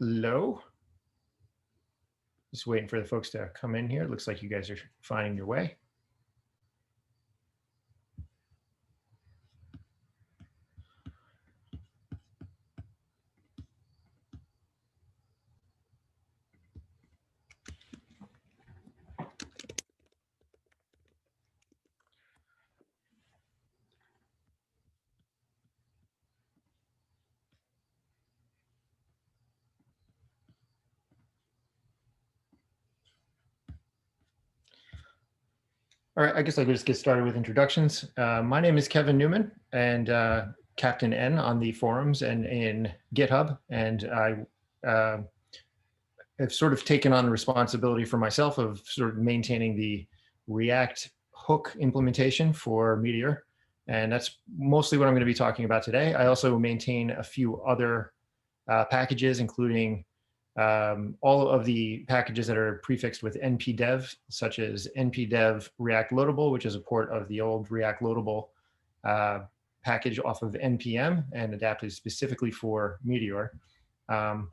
Hello. Just waiting for the folks to come in here. Looks like you guys are finding your way. All right, I guess I'll just get started with introductions. My name is Kevin Newman, and Captain N on the forums and in GitHub. And I have sort of taken on the responsibility for myself of sort of maintaining the React hook implementation for Meteor. And that's mostly what I'm going to be talking about today. I also maintain a few other packages, including all of the packages that are prefixed with mpdev, such as mpdev ReactLoadable, which is a port of the old ReactLoadable package off of npm and adapted specifically for Meteor. And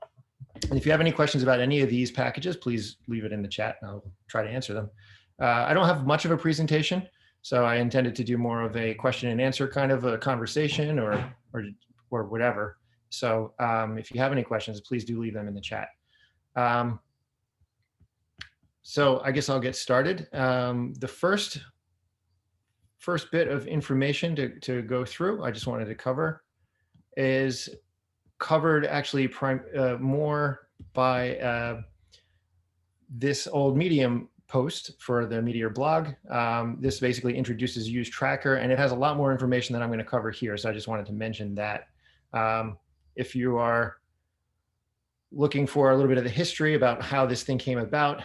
if you have any questions about any of these packages, please leave it in the chat and I'll try to answer them. I don't have much of a presentation, so I intended to do more of a question and answer kind of a conversation or whatever. So if you have any questions, please do leave them in the chat. So I guess I'll get started. The first bit of information to go through, I just wanted to cover, is covered actually more by this old Medium post for the Meteor blog. This basically introduces useTracker, and it has a lot more information that I'm going to cover here, so I just wanted to mention that. If you are looking for a little bit of the history about how this thing came about,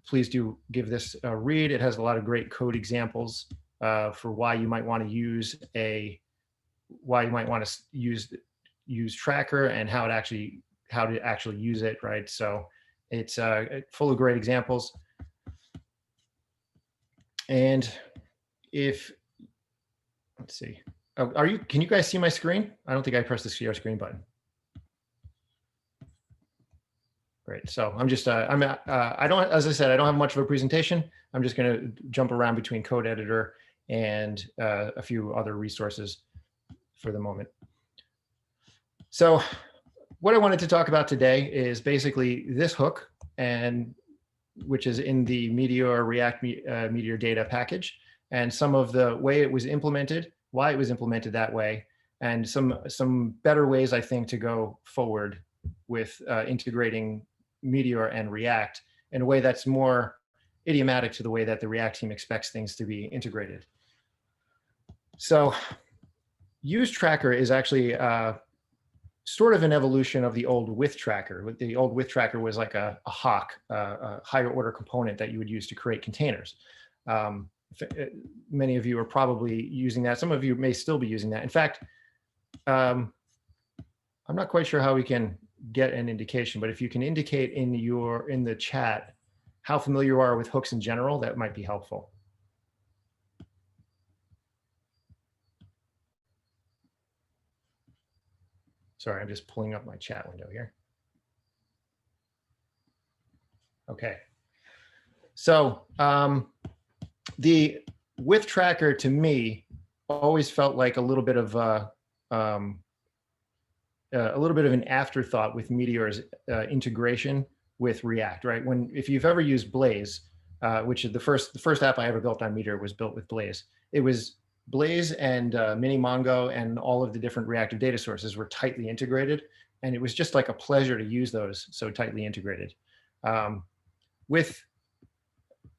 please do give this a read. It has a lot of great code examples for why you might want to use useTracker and how to actually use it, right? So it's full of great examples. And let's see. Oh, can you guys see my screen? I don't think I pressed the share screen button. Great. So I'm just, as I said, I don't have much of a presentation. I'm just going to jump around between code editor and a few other resources for the moment. So what I wanted to talk about today is basically this hook, which is in the Meteor React Meteor data package, and some of the way it was implemented, why it was implemented that way, and some better ways, I think, to go forward with integrating Meteor and React in a way that's more idiomatic to the way that the React team expects things to be integrated. So useTracker is actually sort of an evolution of the old withTracker. The old withTracker was like a hawk, a higher order component that you would use to create containers. Many of you are probably using that. Some of you may still be using that. In fact, I'm not quite sure how we can get an indication, but if you can indicate in the chat how familiar you are with hooks in general, that might be helpful. Sorry, I'm just pulling up my chat window here. Okay. So the withTracker to me always felt like a little bit of an afterthought with Meteor's integration with React, right? If you've ever used Blaze, which is the first app I ever built on Meteor was built with Blaze. It was Blaze and Minimongo and all of the different reactive data sources were tightly integrated, and it was just like a pleasure to use those so tightly integrated.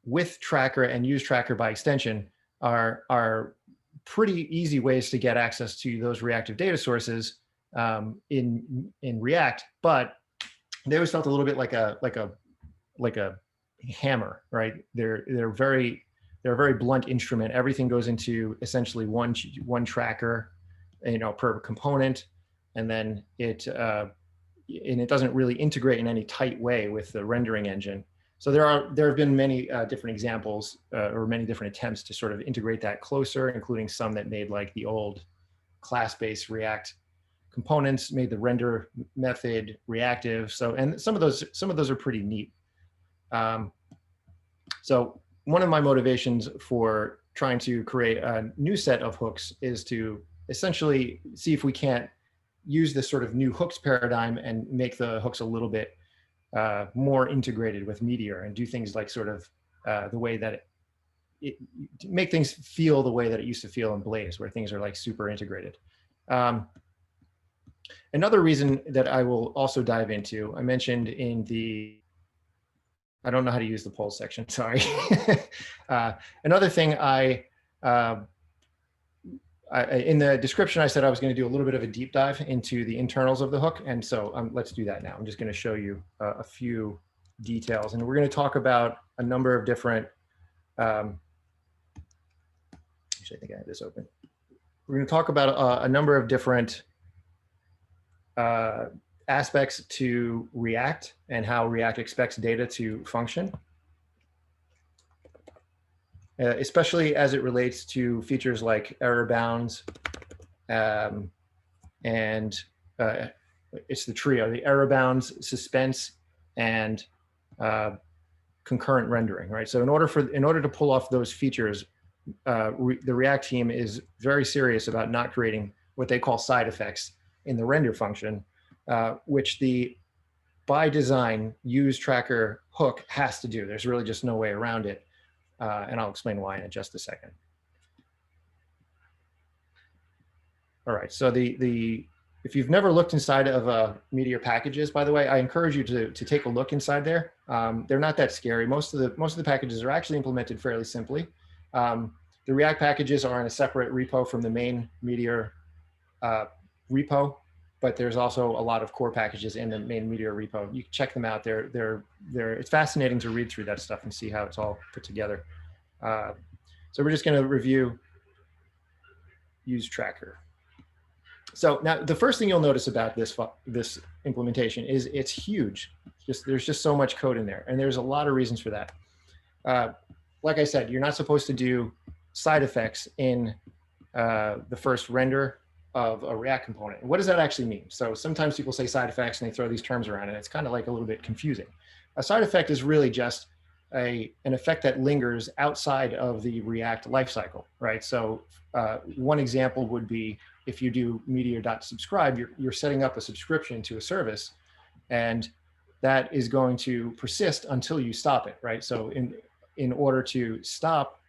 With Tracker and useTracker by extension are pretty easy ways to get access to those reactive data sources in React, but they always felt a little bit like a hammer, right? They're a very blunt instrument. Everything goes into essentially one tracker, per component, and then it doesn't really integrate in any tight way with the rendering engine. So there have been many different examples or many different attempts to sort of integrate that closer, including some that made like the old class-based React components, made the render method reactive. So, and some of those are pretty neat. So one of my motivations for trying to create a new set of hooks is to essentially see if we can't use this sort of new hooks paradigm and make the hooks a little bit more integrated with Meteor and do things like sort of the way that make things feel the way that it used to feel in Blaze, where things are like super integrated. Another reason that I will also dive into, I mentioned in the, I don't know how to use the polls section, sorry. Another thing in the description, I said I was going to do a little bit of a deep dive into the internals of the hook. And so let's do that now. I'm just going to show you a few details. And we're going to talk about a number of different, actually, I think I had this open. We're going to talk about a number of different aspects to React and how React expects data to function. Especially as it relates to features like error bounds, and it's the trio, the error bounds, suspense, and concurrent rendering, right? So in order to pull off those features, the React team is very serious about not creating what they call side effects in the render function, which the by design useTracker hook has to do. There's really just no way around it. And I'll explain why in just a second. All right, so if you've never looked inside of Meteor packages, by the way, I encourage you to take a look inside there. They're not that scary. Most of the packages are actually implemented fairly simply. The React packages are in a separate repo from the main Meteor repo, but there's also a lot of core packages in the main Meteor repo. You can check them out. It's fascinating to read through that stuff and see how it's all put together. So we're just going to review useTracker. So now the first thing you'll notice about this implementation is it's huge. There's just so much code in there, and there's a lot of reasons for that. Like I said, you're not supposed to do side effects in the first render of a React component. What does that actually mean? So sometimes people say side effects and they throw these terms around, and it's kind of like a little bit confusing. A side effect is really just an effect that lingers outside of the React lifecycle, right? So one example would be if you do meteor.subscribe, you're setting up a subscription to a service, and that is going to persist until you stop it, right? So in order to stop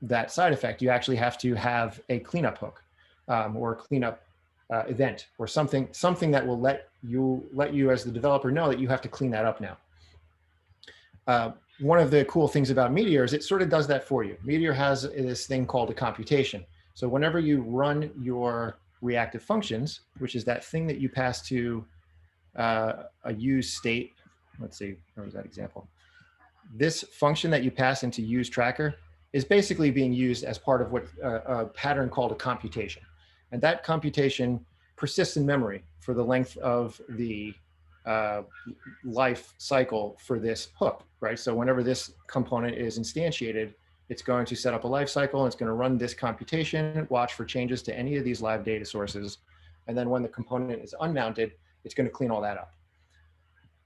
that side effect, you actually have to have a cleanup hook or a cleanup event or something that will let you as the developer know that you have to clean that up now. One of the cool things about Meteor is it sort of does that for you. Meteor has this thing called a computation. So whenever you run your reactive functions, which is that thing that you pass to a use state, let's see, where was that example? This function that you pass into useTracker is basically being used as part of what a pattern called a computation. And that computation persists in memory for the length of the life cycle for this hook, right? So whenever this component is instantiated, it's going to set up a life cycle, and it's going to run this computation, watch for changes to any of these live data sources. And then when the component is unmounted, it's going to clean all that up.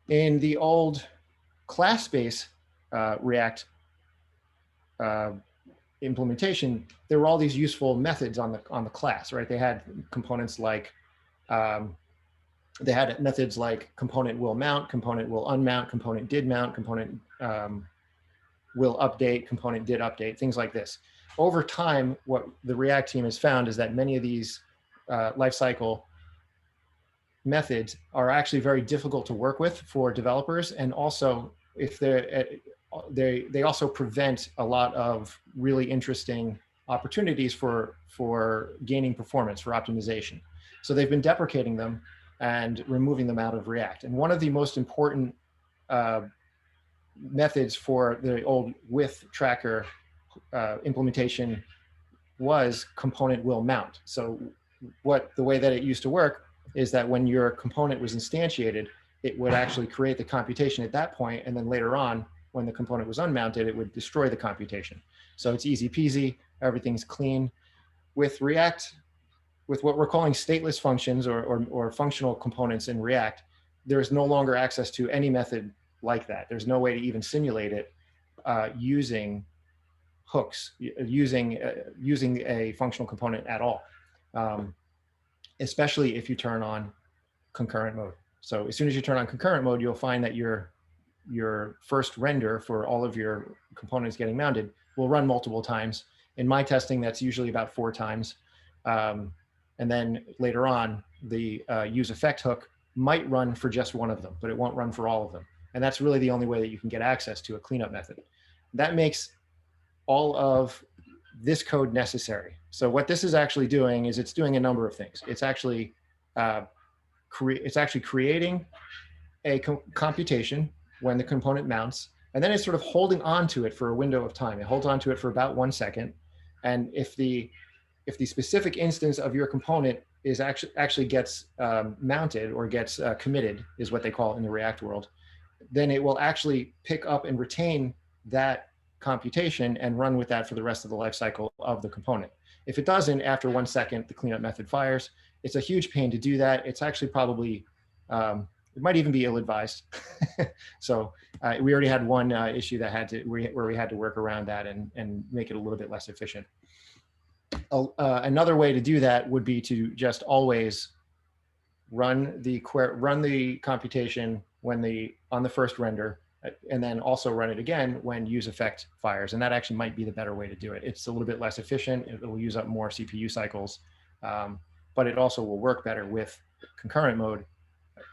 In the old class-based React implementation, there were all these useful methods on the class, right? They had components like, they had methods like component will mount, component will unmount, component did mount, component will update, component did update, things like this. Over time, what the React team has found is that many of these lifecycle methods are actually very difficult to work with for developers, and also if they also prevent a lot of really interesting opportunities for gaining performance, for optimization. So they've been deprecating them and removing them out of React. And one of the most important methods for the old with tracker implementation was component will mount. So the way that it used to work is that when your component was instantiated, it would actually create the computation at that point, and then later on, when the component was unmounted, it would destroy the computation. So it's easy peasy, everything's clean. With React with what we're calling stateless functions or functional components in React, there's no longer access to any method like that. There's no way to even simulate it using hooks, using a functional component at all, especially if you turn on concurrent mode. So as soon as you turn on concurrent mode, you'll find that your first render for all of your components getting mounted will run multiple times. In my testing, that's usually about 4 times. And then later on, the useEffect hook might run for just one of them, but it won't run for all of them. And that's really the only way that you can get access to a cleanup method. That makes all of this code necessary. So what this is actually doing is it's doing a number of things. It's actually creating a computation when the component mounts, and then it's sort of holding on to it for a window of time. It holds on to it for about 1 second. And if the specific instance of your component is actually gets mounted or gets committed, is what they call it in the React world, then it will actually pick up and retain that computation and run with that for the rest of the life cycle of the component. If it doesn't, after 1 second, the cleanup method fires. It's a huge pain to do that. It's actually probably, it might even be ill-advised. So we already had one issue that where we had to work around that and make it a little bit less efficient. Another way to do that would be to just always run the computation on the first render, and then also run it again when useEffect fires. And that actually might be the better way to do it. It's a little bit less efficient. It will use up more CPU cycles, but it also will work better with concurrent mode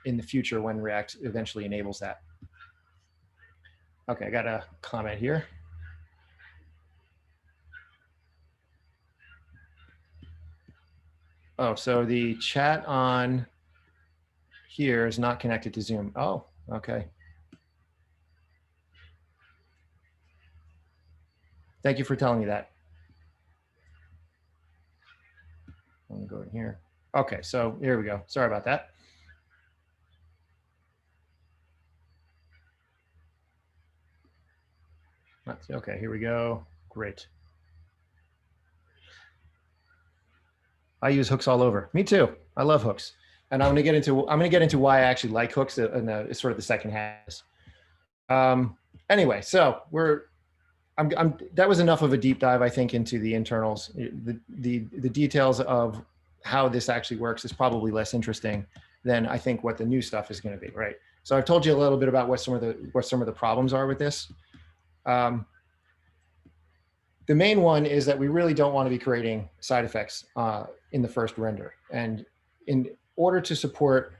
in the future when React eventually enables that. Okay, I got a comment here. Oh, so the chat on here is not connected to Zoom. Oh, okay. Thank you for telling me that. Let me go in here. Okay, so here we go. Sorry about that. Okay, here we go. Great. I use hooks all over. Me too. I love hooks, and I'm gonna get into why I actually like hooks in sort of the second half. Anyway, so that was enough of a deep dive, I think, into the internals. The details of how this actually works is probably less interesting than I think what the new stuff is going to be, right? So I've told you a little bit about what some of the problems are with this. The main one is that we really don't want to be creating side effects in the first render. And in order to support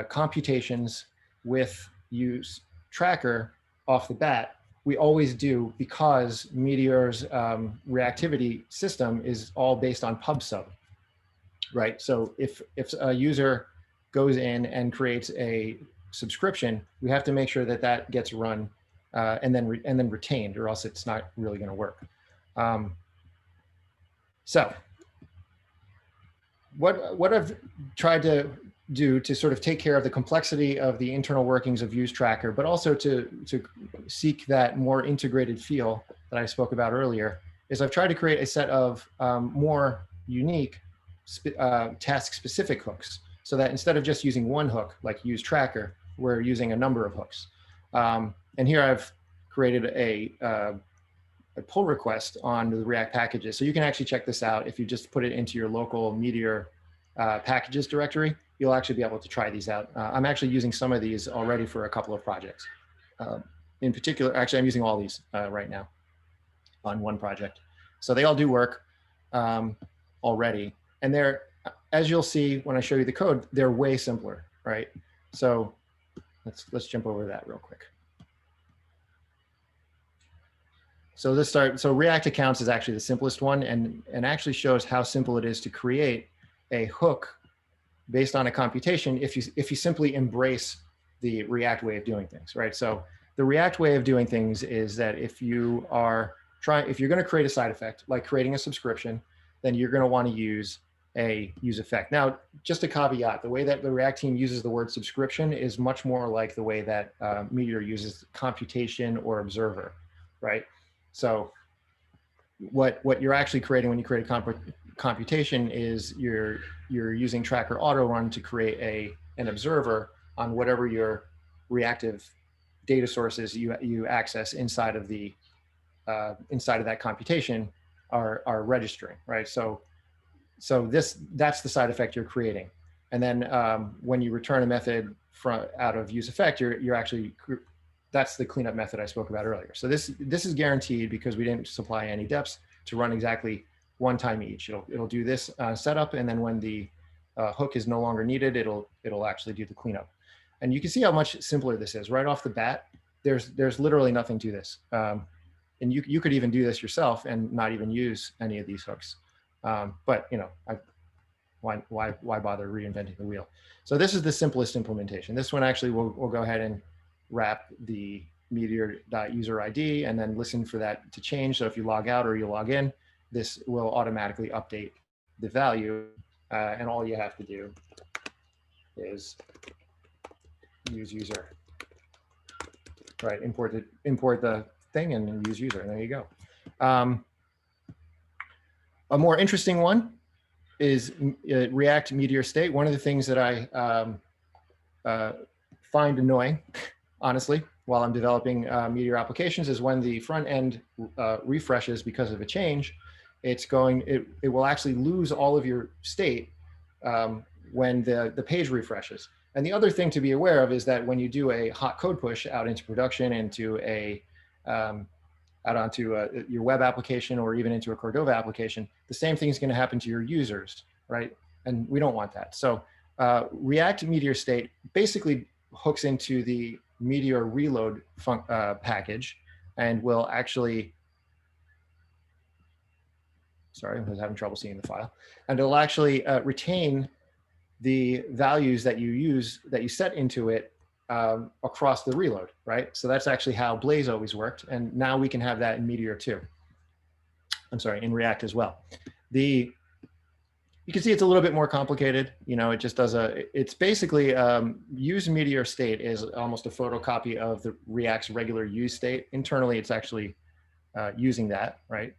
computations with useTracker off the bat, we always do, because Meteor's reactivity system is all based on pub/sub, right? So if a user goes in and creates a subscription, we have to make sure that that gets run and then retained, or else it's not really going to work. So what I've tried to do to sort of take care of the complexity of the internal workings of useTracker, but also to seek that more integrated feel that I spoke about earlier, is I've tried to create a set of more unique task-specific hooks, so that instead of just using one hook like useTracker, we're using a number of hooks. And here I've created a pull request on the React packages. So you can actually check this out. If you just put it into your local Meteor packages directory, you'll actually be able to try these out. I'm actually using some of these already for a couple of projects. In particular, actually, I'm using all these right now on one project. So they all do work already. And they're, as you'll see when I show you the code, they're way simpler, right? So let's jump over that real quick. So let's start. So React accounts is actually the simplest one, and actually shows how simple it is to create a hook based on a computation if you simply embrace the React way of doing things, right? So the React way of doing things is that if you're going to create a side effect, like creating a subscription, then you're going to want to use a useEffect. Now, just a caveat, the way that the React team uses the word subscription is much more like the way that Meteor uses computation or observer, right? So what you're actually creating when you create a computation is you're using tracker auto run to create an observer on whatever your reactive data sources you access inside of that computation are registering, right? So that's the side effect you're creating. And then when you return a method out of useEffect, you're actually, that's the cleanup method I spoke about earlier. So this is guaranteed because we didn't supply any deps to run exactly one time each. It'll do this setup, and then when the hook is no longer needed, it'll actually do the cleanup. And you can see how much simpler this is right off the bat. There's literally nothing to this, and you could even do this yourself and not even use any of these hooks. But you know, why bother reinventing the wheel? So this is the simplest implementation. This one actually we'll go ahead and wrap the Meteor.user ID and then listen for that to change. So if you log out or you log in, this will automatically update the value, and all you have to do is use user. Right, import the thing and use user, and there you go. A more interesting one is React Meteor State. One of the things that I find annoying, honestly, while I'm developing Meteor applications is when the front end refreshes because of a change, it will actually lose all of your state when the page refreshes. And the other thing to be aware of is that when you do a hot code push out into production, into out onto your web application or even into a Cordova application, the same thing is going to happen to your users, right? And we don't want that. So React Meteor State basically hooks into the Meteor reload package and will actually, sorry, I was having trouble seeing the file, and it'll actually retain the values that you set into it across the reload, right? So that's actually how Blaze always worked. And now we can have that in Meteor too. I'm sorry, in React as well. You can see it's a little bit more complicated. You know, it just does it's basically, use Meteor state is almost a photocopy of the React's regular use state. Internally, it's actually using that, right?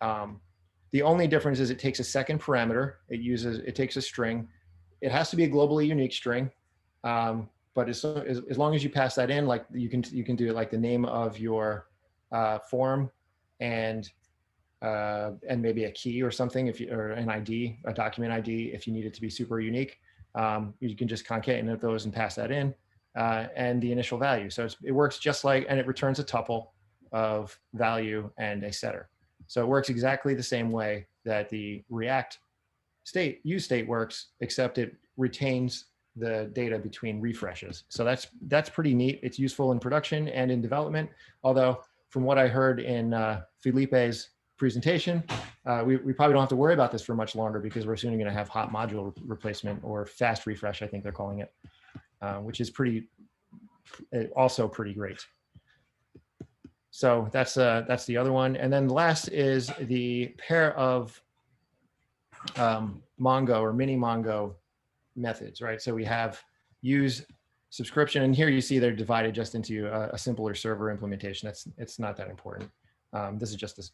The only difference is it takes a second parameter. It takes a string. It has to be a globally unique string. But as long as you pass that in, like you can do it like the name of your form and maybe a key or something, or an ID, a document ID, if you need it to be super unique. You can just concatenate those and pass that in, and the initial value. So it works just like, and it returns a tuple of value and a setter. So it works exactly the same way that the React use state works, except it retains the data between refreshes. So that's pretty neat. It's useful in production and in development. Although from what I heard in Felipe's presentation, we probably don't have to worry about this for much longer because we're soon going to have hot module replacement, or fast refresh, I think they're calling it, which is also pretty great. So that's the other one. And then the last is the pair of Mongo or mini Mongo methods, right? So we have use subscription, and here you see they're divided just into a simpler server implementation. It's not that important. This is just it's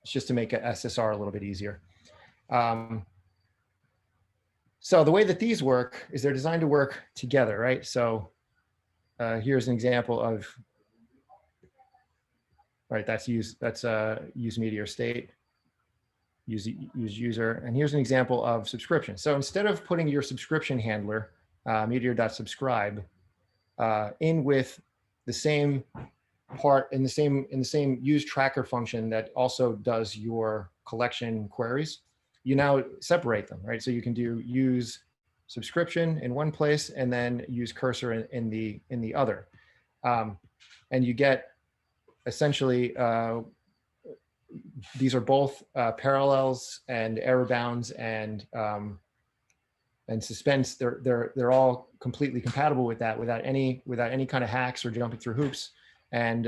just to make a SSR a little bit easier. So the way that these work is they're designed to work together, right? So here's an example of, right, that's use Meteor state, use user, and here's an example of subscription. So instead of putting your subscription handler, meteor.subscribe, in with the same part in the same useTracker function that also does your collection queries, you now separate them, right? So you can do use subscription in one place and then use cursor in the other, and you get essentially these are both parallels and error bounds and suspense. They're all completely compatible with that without any kind of hacks or jumping through hoops. And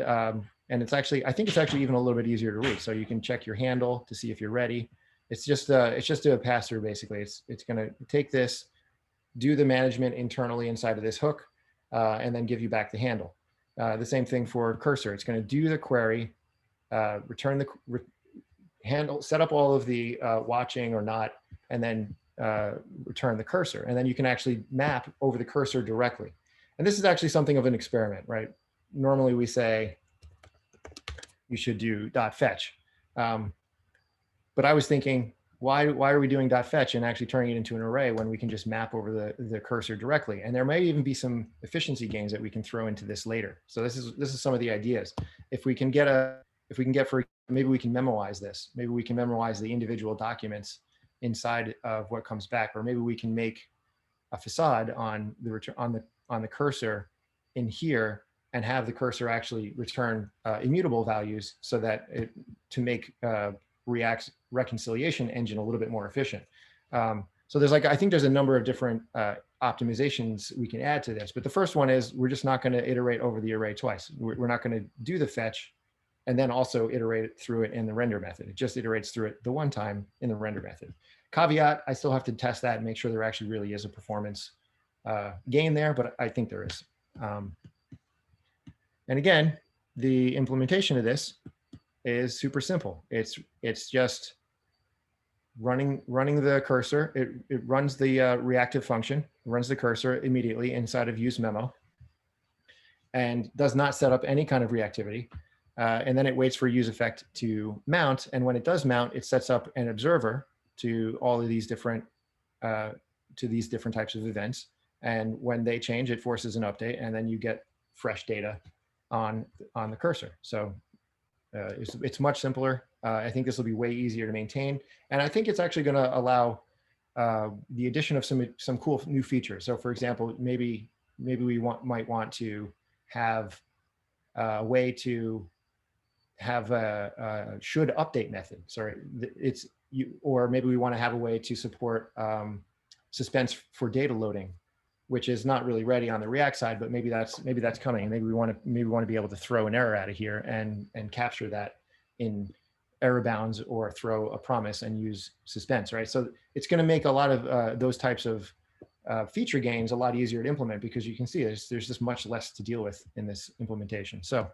it's actually, I think it's actually even a little bit easier to read. So you can check your handle to see if you're ready. It's just a pass through basically. It's going to take this, do the management internally inside of this hook, and then give you back the handle. The same thing for cursor. It's going to do the query, return set up all of the watching or not, and then return the cursor. And then you can actually map over the cursor directly. And this is actually something of an experiment, right? Normally we say you should do .fetch. But I was thinking, why are we doing .fetch and actually turning it into an array when we can just map over the cursor directly? And there may even be some efficiency gains that we can throw into this later. So this is some of the ideas. If we can get maybe we can memorize this. Maybe we can memorize the individual documents inside of what comes back, or maybe we can make a facade on the return on the cursor in here and have the cursor actually return immutable values so that to make React's reconciliation engine a little bit more efficient. So there's I think there's a number of different optimizations we can add to this, but the first one is we're just not going to iterate over the array twice. We're not going to do the fetch and then also iterate through it in the render method. It just iterates through it the one time in the render method. Caveat, I still have to test that and make sure there actually really is a performance gain there, but I think there is. And again, the implementation of this is super simple. It's just running the cursor. It runs the reactive function, runs the cursor immediately inside of useMemo, and does not set up any kind of reactivity. And then it waits for useEffect to mount. And when it does mount, it sets up an observer to all of these different types of events. And when they change, it forces an update, and then you get fresh data on the cursor. So it's much simpler. I think this will be way easier to maintain. And I think it's actually going to allow the addition of some cool new features. So for example, maybe we might want to have a way to have a should update method. Sorry, or maybe we want to have a way to support suspense for data loading, which is not really ready on the React side, but maybe that's coming. Maybe we want to be able to throw an error out of here and capture that in error bounds, or throw a promise and use suspense, right? So it's going to make a lot of those types of feature gains a lot easier to implement, because you can see there's just much less to deal with in this implementation. So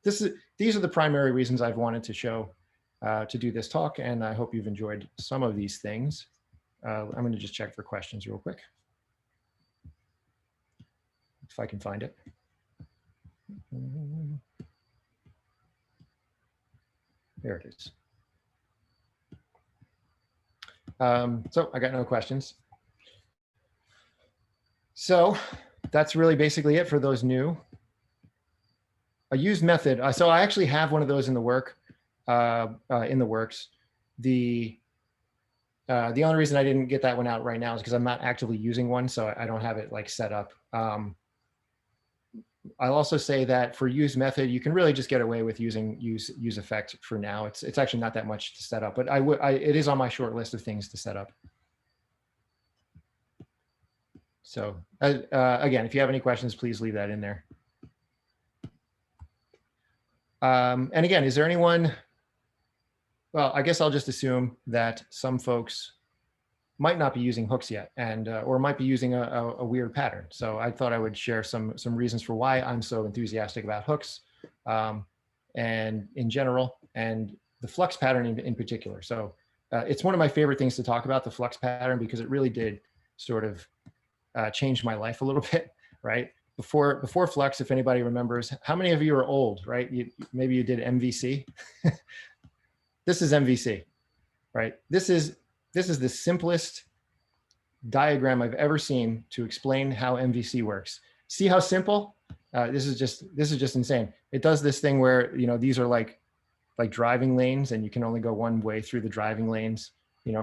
these are the primary reasons I've wanted to show to do this talk, and I hope you've enjoyed some of these things. I'm going to just check for questions real quick, if I can find it. There it is. So I got no questions. So that's really basically it for those new. A used method. So I actually have one of those in the works. The only reason I didn't get that one out right now is because I'm not actively using one, so I don't have it set up. I'll also say that for use method, you can really just get away with using useEffect for now. It's actually not that much to set up, but it is on my short list of things to set up. So again, if you have any questions, please leave that in there. And again, is there anyone? Well, I guess I'll just assume that some folks might not be using hooks yet, and or might be using a weird pattern. So I thought I would share some reasons for why I'm so enthusiastic about hooks, and in general, and the Flux pattern in particular. So it's one of my favorite things to talk about, the Flux pattern, because it really did sort of change my life a little bit, right? Before Flux, if anybody remembers, how many of you are old, right? Maybe you did MVC. This is MVC, right? This is the simplest diagram I've ever seen to explain how MVC works. See how simple? This is just insane. It does this thing where, these are like driving lanes, and you can only go one way through the driving lanes,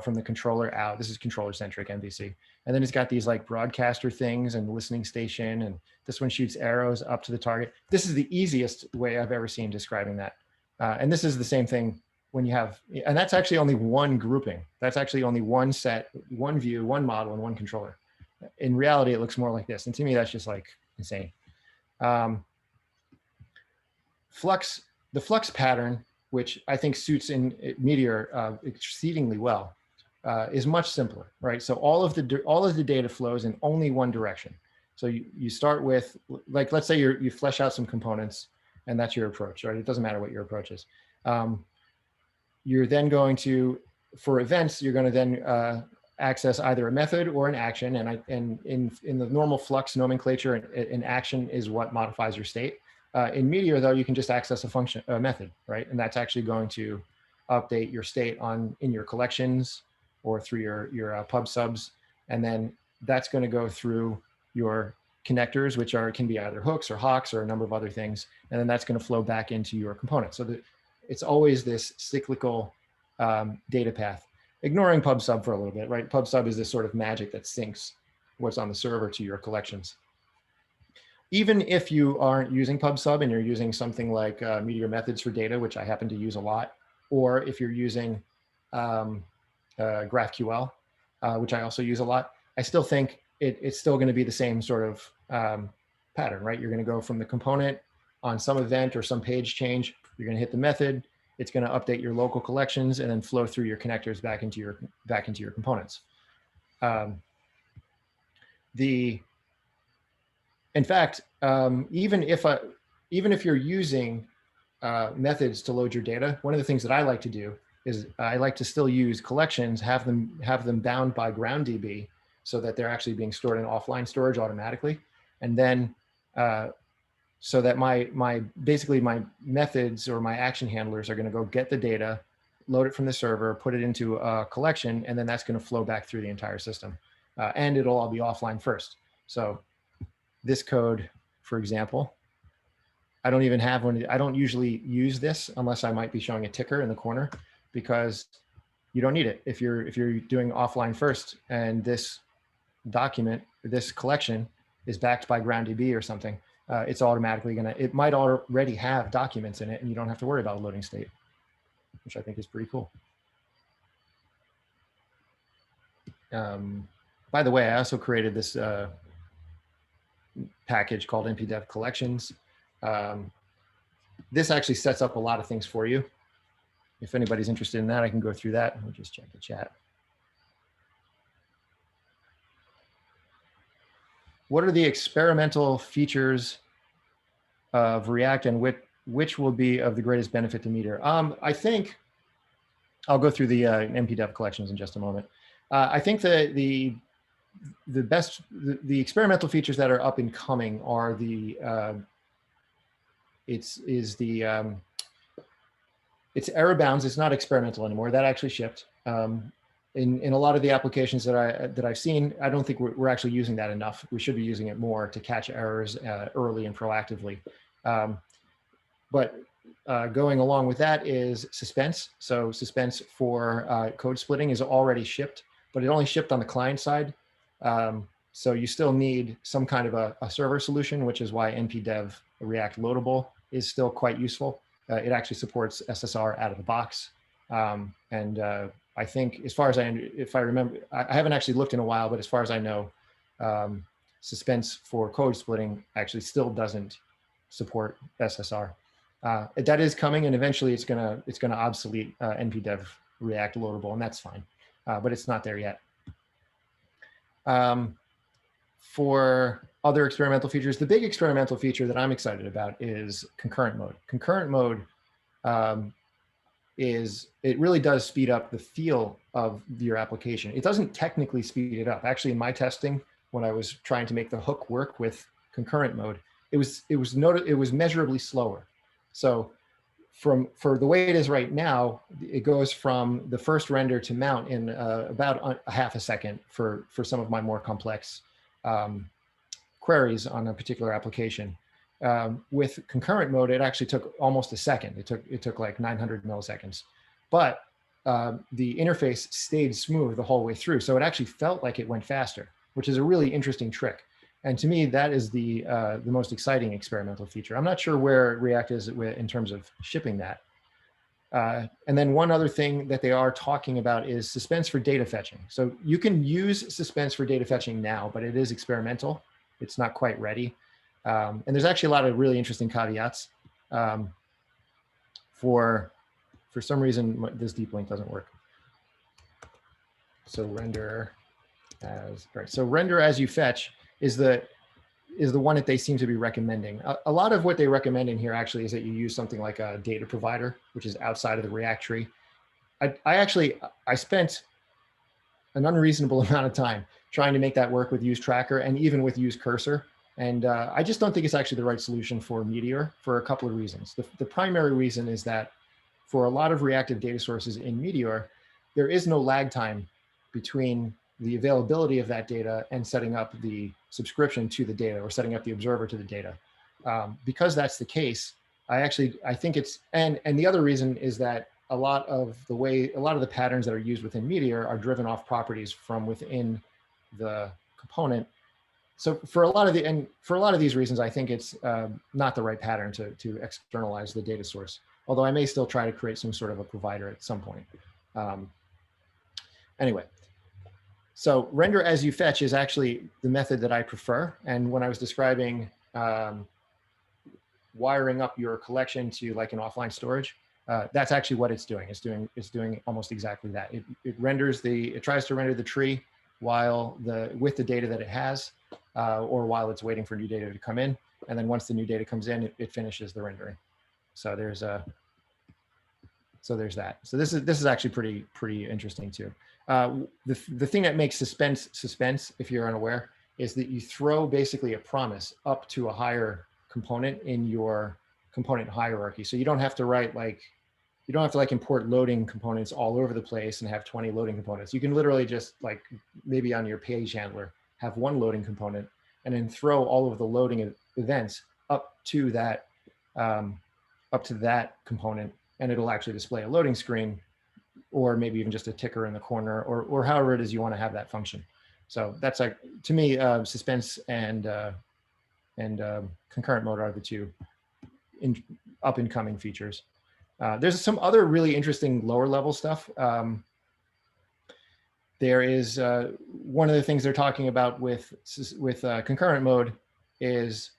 from the controller out. This is controller centric MVC. And then it's got these broadcaster things and listening station, and this one shoots arrows up to the target. This is the easiest way I've ever seen describing that. And this is the same thing when you have, and that's actually only one grouping. That's actually only one set, one view, one model, and one controller. In reality, it looks more like this. And to me, that's just insane. The Flux pattern, which I think suits in Meteor exceedingly well, is much simpler, right? So all of the data flows in only one direction. So you start with, let's say you flesh out some components, and that's your approach, right? It doesn't matter what your approach is. you're then going to, for events, you're going to then access either a method or an action. And in the normal Flux nomenclature, an action is what modifies your state. In Meteor, though, you can just access a method, right? And that's actually going to update your state in your collections or through your pub subs. And then that's going to go through your connectors, which can be either hooks or hawks or a number of other things. And then that's going to flow back into your component. So it's always this cyclical data path, ignoring pub sub for a little bit, right? Pub sub is this sort of magic that syncs what's on the server to your collections. Even if you aren't using pub sub and you're using something like Meteor methods for data, which I happen to use a lot, or if you're using GraphQL, which I also use a lot, I still think it's still going to be the same sort of pattern, right? You're going to go from the component on some event or some page change. You're going to hit the method. It's going to update your local collections and then flow through your connectors back into your components. In fact, even if you're using methods to load your data, one of the things that I like to do is I like to still use collections, have them bound by GroundDB so that they're actually being stored in offline storage automatically. And then so that basically my methods or my action handlers are going to go get the data, load it from the server, put it into a collection, and then that's going to flow back through the entire system. And it'll all be offline first. So this code, for example, I don't even have one. I don't usually use this unless I might be showing a ticker in the corner, because you don't need it if you're doing offline first and this document, this collection is backed by GroundDB or something. It's automatically it might already have documents in it and you don't have to worry about a loading state, which I think is pretty cool. By the way, I also created this package called mpdev collections. This actually sets up a lot of things for you. If anybody's interested in that, I can go through that. We'll just check the chat. What are the experimental features of React and which will be of the greatest benefit to Meteor? I think I'll go through the mpdev collections in just a moment. I think that the experimental features that are up and coming are it's error bounds. It's not experimental anymore. That actually shipped. In a lot of the applications that I've seen, I don't think we're actually using that enough. We should be using it more to catch errors early and proactively. But going along with that is suspense. So suspense for code splitting is already shipped, but it only shipped on the client side. So you still need some kind of a server solution, which is why mpdev ReactLoadable is still quite useful. It actually supports SSR out of the box. I think, as far as if I remember, I haven't actually looked in a while, but as far as I know, suspense for code splitting actually still doesn't support SSR. That is coming, and eventually it's gonna obsolete mpdev ReactLoadable, and that's fine, but it's not there yet. For other experimental features, the big experimental feature that I'm excited about is concurrent mode. Concurrent mode it really does speed up the feel of your application. It doesn't technically speed it up. Actually, in my testing, when I was trying to make the hook work with concurrent mode, it was measurably slower. So for the way it is right now, it goes from the first render to mount in about a half a second for some of my more complex queries on a particular application. With concurrent mode, it actually took almost a second. It took like 900 milliseconds, but the interface stayed smooth the whole way through. So it actually felt like it went faster, which is a really interesting trick. And to me, that is the most exciting experimental feature. I'm not sure where React is in terms of shipping that. And then one other thing that they are talking about is suspense for data fetching. So you can use suspense for data fetching now, but it is experimental. It's not quite ready. And there's actually a lot of really interesting caveats. For some reason, this deep link doesn't work. So render as you fetch is the one that they seem to be recommending. A lot of what they recommend in here actually is that you use something like a data provider, which is outside of the React tree. I spent an unreasonable amount of time trying to make that work with useTracker and even with useCursor. And I just don't think it's actually the right solution for Meteor for a couple of reasons. The primary reason is that for a lot of reactive data sources in Meteor, there is no lag time between the availability of that data and setting up the subscription to the data or setting up the observer to the data. Because that's the case, I think it's, and the other reason is that a lot of the patterns that are used within Meteor are driven off properties from within the component. So for a lot of these reasons, I think it's not the right pattern to externalize the data source. Although I may still try to create some sort of a provider at some point. Anyway, so render as you fetch is actually the method that I prefer. And when I was describing wiring up your collection to like an offline storage, that's actually what it's doing. It's doing almost exactly that. It tries to render the tree with the data that it has, or while it's waiting for new data to come in. And then once the new data comes in, it finishes the rendering. So there's that. So this is actually pretty interesting too. The thing that makes suspense, if you're unaware, is that you throw basically a promise up to a higher component in your component hierarchy. So you don't have to write import loading components all over the place and have 20 loading components. You can literally just like maybe on your page handler have one loading component and then throw all of the loading events up to that component, and it'll actually display a loading screen, or maybe even just a ticker in the corner, or however it is you want to have that function. So that's like, to me, suspense and concurrent mode are the two up and coming features. There's some other really interesting lower level stuff. There is one of the things they're talking about with concurrent mode is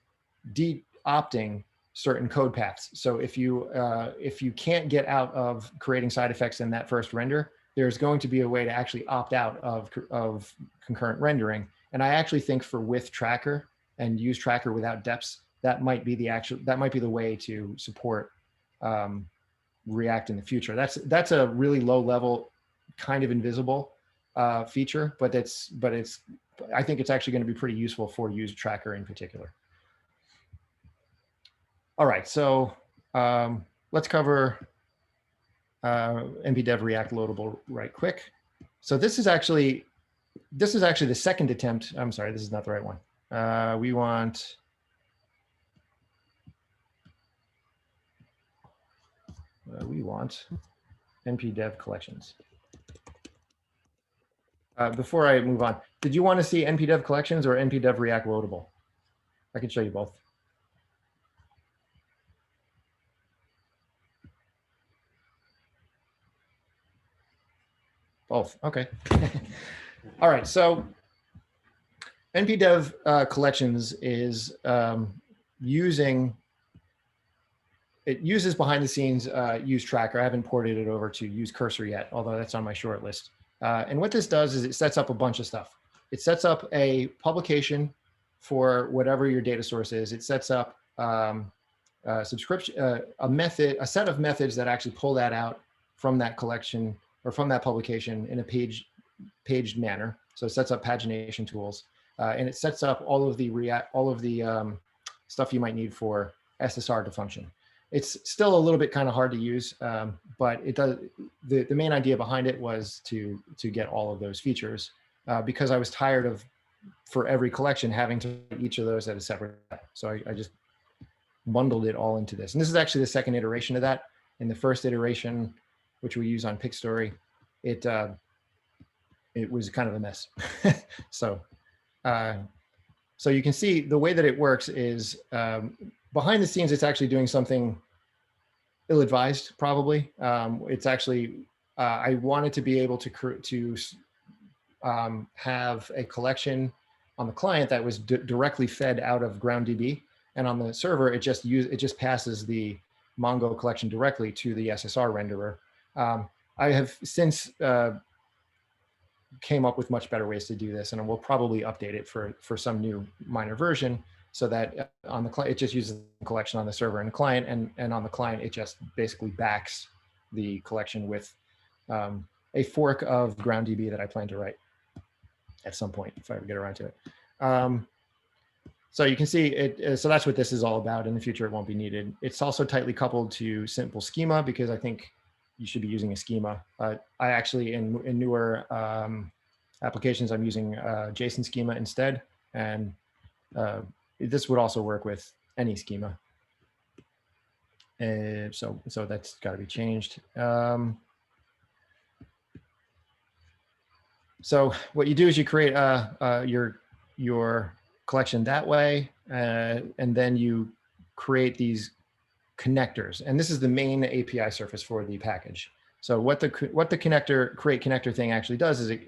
de-opting certain code paths. So if you can't get out of creating side effects in that first render, there's going to be a way to actually opt out of concurrent rendering. And I actually think for with tracker and useTracker without depths, that might be the way to support React in the future. That's a really low level, kind of invisible feature, but I think it's actually going to be pretty useful for useTracker in particular. All right, so let's cover mpdev ReactLoadable right quick. So this is actually the second attempt. I'm sorry, this is not the right one. We want mpdev collections. Before I move on, did you want to see mpdev collections or mpdev ReactLoadable? I can show you both. Both, okay. All right, so mpdev collections is it uses behind the scenes useTracker. I haven't ported it over to useCursor yet, although that's on my short list. And what this does is it sets up a bunch of stuff. It sets up a publication for whatever your data source is. It sets up subscription, a set of methods that actually pull that out from that collection or from that publication in a paged manner. So it sets up pagination tools, and it sets up all of the stuff you might need for SSR to function. It's still a little bit kind of hard to use, but it does. The main idea behind it was to get all of those features, because I was tired of, for every collection, having to write each of those at a separate step. So I just bundled it all into this. And this is actually the second iteration of that. In the first iteration, which we use on PicStory, it was kind of a mess. So you can see the way that it works is behind the scenes, it's actually doing something ill-advised, probably. It's actually, I wanted to be able to have a collection on the client that was directly fed out of GroundDB, and on the server, it just passes the Mongo collection directly to the SSR renderer. I have since came up with much better ways to do this, and we'll probably update it for some new minor version, so that on the client, it just uses the collection on the server and the client, and on the client, it just basically backs the collection with a fork of GroundDB that I plan to write at some point if I ever get around to it. So you can see it. So that's what this is all about. In the future, it won't be needed. It's also tightly coupled to simple schema because I think you should be using a schema. I actually, in newer applications, I'm using JSON schema instead. And this would also work with any schema. So that's got to be changed. So what you do is you create your collection that way, and then you create these connectors. And this is the main API surface for the package. So what the connector create connector thing actually does is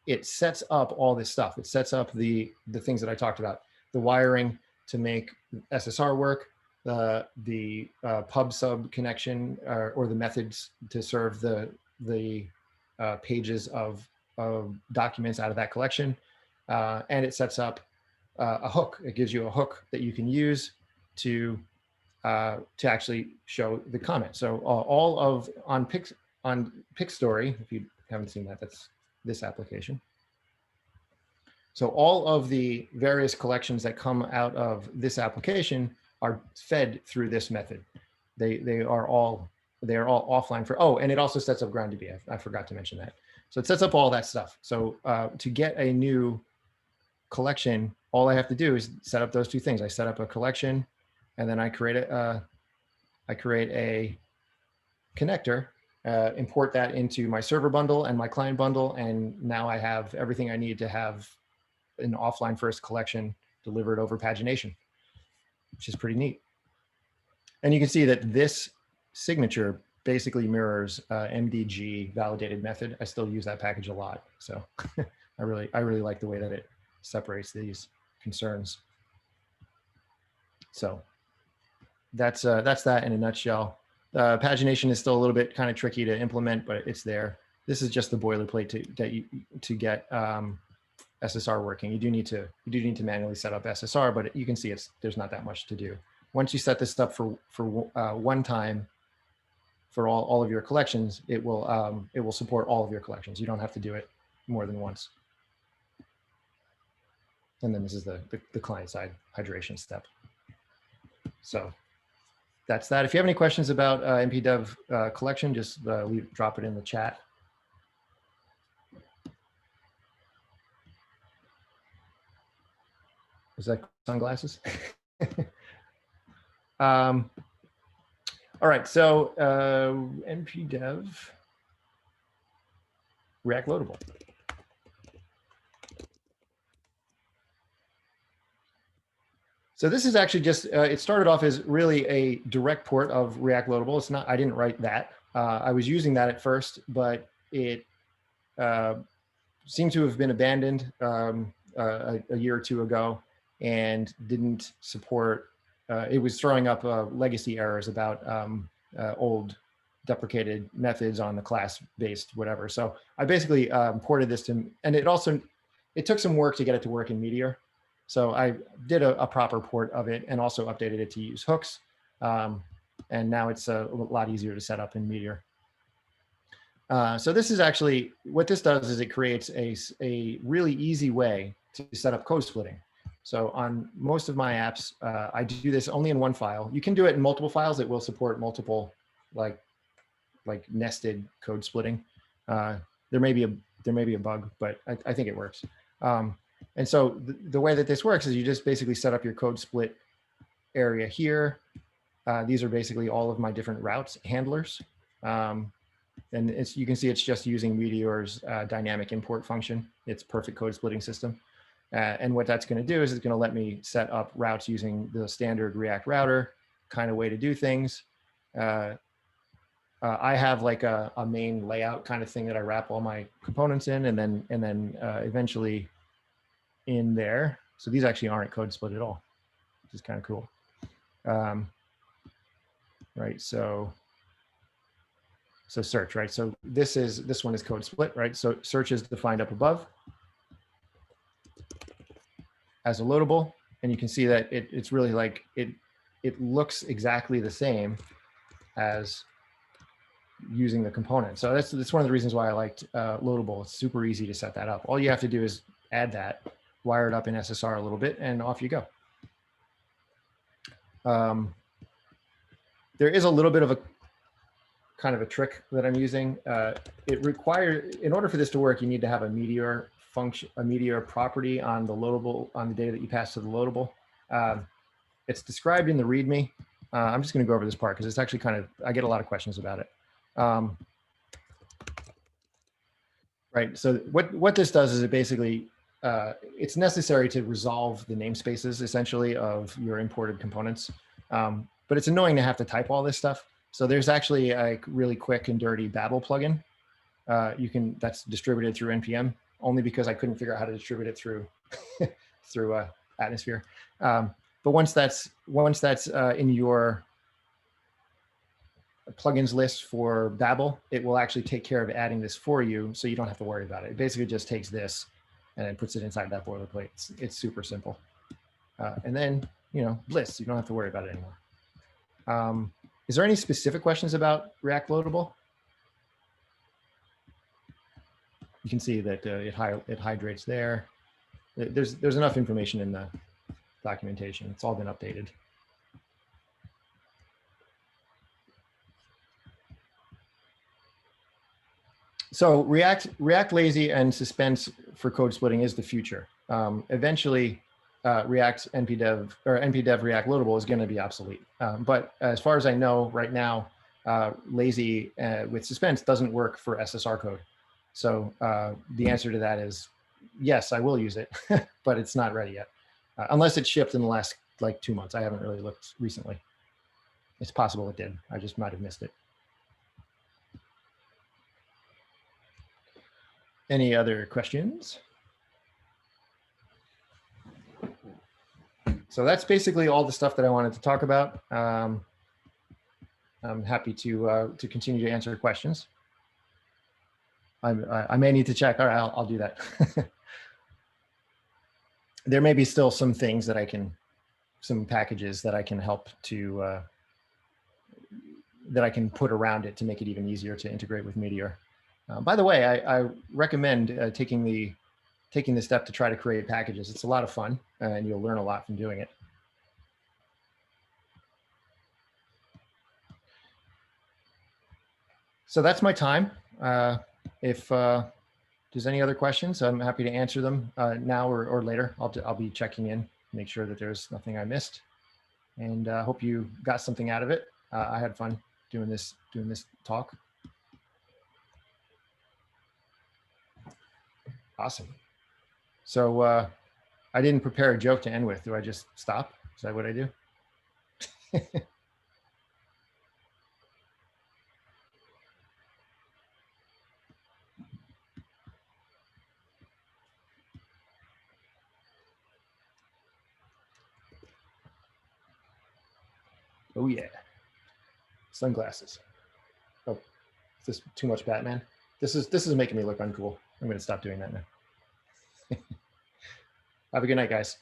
it sets up all this stuff. It sets up the things that I talked about, the wiring to make SSR work, the pub sub connection or the methods to serve the pages of documents out of that collection, and it sets up a hook. It gives you a hook that you can use to actually show the comment. So all of on Pixstory, if you haven't seen that, that's this application. So all of the various collections that come out of this application are fed through this method. They are all offline for, oh, and it also sets up GroundDB. I forgot to mention that. So it sets up all that stuff. So to get a new collection, all I have to do is set up those two things. I set up a collection, and then I create a connector, import that into my server bundle and my client bundle, and now I have everything I need to have an offline first collection delivered over pagination, which is pretty neat. And you can see that this signature basically mirrors MDG validated method. I still use that package a lot. So I really like the way that it separates these concerns. So that's that in a nutshell. Pagination is still a little bit kind of tricky to implement, but it's there. This is just the boilerplate to get SSR working. You do need to manually set up SSR, but you can see there's not that much to do. Once you set this up for one time for all of your collections, it will support all of your collections. You don't have to do it more than once. And then this is the client side hydration step. So that's that. If you have any questions about mpdev collection, just drop it in the chat. Is that sunglasses? All right, so mpdev ReactLoadable. So this is actually just, it started off as really a direct port of ReactLoadable. It's not, I didn't write that. I was using that at first, but it seemed to have been abandoned a year or two ago and didn't support, it was throwing up legacy errors about old deprecated methods on the class-based whatever. So I basically ported this to, and it took some work to get it to work in Meteor. So I did a proper port of it and also updated it to use hooks. And now it's a lot easier to set up in Meteor. So this is actually, what this does is it creates a really easy way to set up code splitting. So on most of my apps, I do this only in one file. You can do it in multiple files. It will support multiple like nested code splitting. There may be a bug, but I think it works. And so the way that this works is you just basically set up your code split area here. These are basically all of my different routes handlers. And you can see it's just using Meteor's dynamic import function. It's perfect code splitting system. And what that's going to do is it's going to let me set up routes using the standard React router kind of way to do things. I have like a main layout kind of thing that I wrap all my components in, and then eventually in there. So these actually aren't code split at all, which is kind of cool. Right. So search, right? So this one is code split, right? So search is defined up above as a loadable, and you can see that it's really like it looks exactly the same as using the component. So that's one of the reasons why I liked Loadable. It's super easy to set that up. All you have to do is add that, wire it up in SSR a little bit, and off you go. There is a little bit of a kind of a trick that I'm using. It requires, in order for this to work, you need to have a Meteor function, a Meteor property on the loadable, on the data that you pass to the loadable. It's described in the README. I'm just going to go over this part because it's actually kind of, I get a lot of questions about it. Right. So what this does is it basically, it's necessary to resolve the namespaces essentially of your imported components. But it's annoying to have to type all this stuff. So there's actually a really quick and dirty Babel plugin. That's distributed through NPM, only because I couldn't figure out how to distribute it through through Atmosphere. But once that's in your plugins list for Babel, it will actually take care of adding this for you, so you don't have to worry about it. It basically just takes this and then puts it inside that boilerplate. It's super simple. And then, you know, bliss, you don't have to worry about it anymore. Is there any specific questions about ReactLoadable? You can see that it hydrates there. There's enough information in the documentation. It's all been updated. So React Lazy and suspense for code splitting is the future. Eventually, React mpdev or mpdev React Loadable is going to be obsolete. But as far as I know right now, Lazy with suspense doesn't work for SSR code. So the answer to that is yes, I will use it, but it's not ready yet. Unless it shipped in the last like 2 months. I haven't really looked recently. It's possible it did. I just might have missed it. Any other questions? So that's basically all the stuff that I wanted to talk about. I'm happy to continue to answer questions. I may need to check. All right, I'll do that. There may be still some things that I can, some packages that I can help to, that I can put around it to make it even easier to integrate with Meteor. By the way, I recommend taking the step to try to create packages. It's a lot of fun and you'll learn a lot from doing it. So that's my time. If there's any other questions, I'm happy to answer them now or later. I'll be checking in, make sure that there's nothing I missed, and hope you got something out of it. I had fun doing this talk. Awesome. So I didn't prepare a joke to end with. Do I just stop? Is that what I do? Oh yeah, sunglasses. Oh, is this too much Batman? This is making me look uncool. I'm going to stop doing that now. Have a good night, guys.